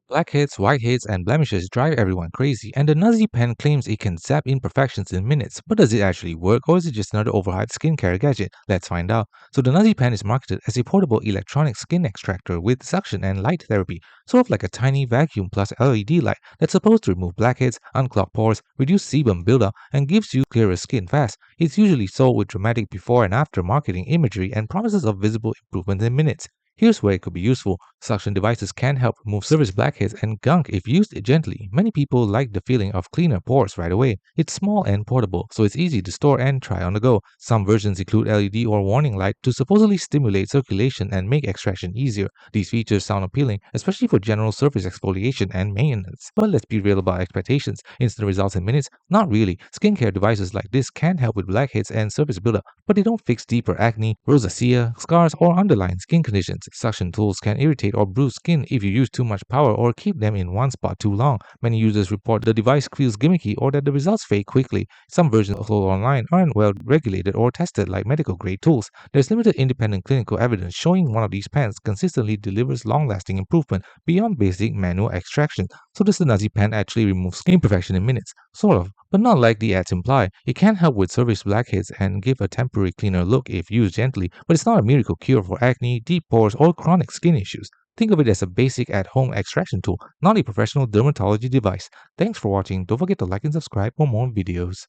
Blackheads, whiteheads, and blemishes drive everyone crazy, and the Nuzzy Pen claims it can zap imperfections in minutes. But does it actually work, or is it just another overhyped skincare gadget? Let's find out. So the Nuzzy Pen is marketed as a portable electronic skin extractor with suction and light therapy, sort of like a tiny vacuum plus LED light that's supposed to remove blackheads, unclog pores, reduce sebum buildup, and gives you clearer skin fast. It's usually sold with dramatic before and after marketing imagery and promises of visible improvements in minutes. Here's where it could be useful. Suction devices can help remove surface blackheads and gunk if used gently. Many people like the feeling of cleaner pores right away. It's small and portable, so it's easy to store and try on the go. Some versions include LED or warning light to supposedly stimulate circulation and make extraction easier. These features sound appealing, especially for general surface exfoliation and maintenance. But let's be real about expectations. Instant results in minutes? Not really. Skincare devices like this can help with blackheads and surface buildup, but they don't fix deeper acne, rosacea, scars, or underlying skin conditions. Suction tools can irritate or bruise skin if you use too much power or keep them in one spot too long. Many users report the device feels gimmicky or that the results fade quickly. Some versions sold online aren't well regulated or tested like medical grade tools. There's limited independent clinical evidence showing one of these pens consistently delivers long-lasting improvement beyond basic manual extraction. So does the Nuzzy Pen actually remove skin imperfection in minutes? Sort of, but not like the ads imply. It can help with surface blackheads and give a temporary cleaner look if used gently, but it's not a miracle cure for acne, deep pores, or chronic skin issues. Think of it as a basic at-home extraction tool, not a professional dermatology device. Thanks for watching. Don't forget to like and subscribe for more videos.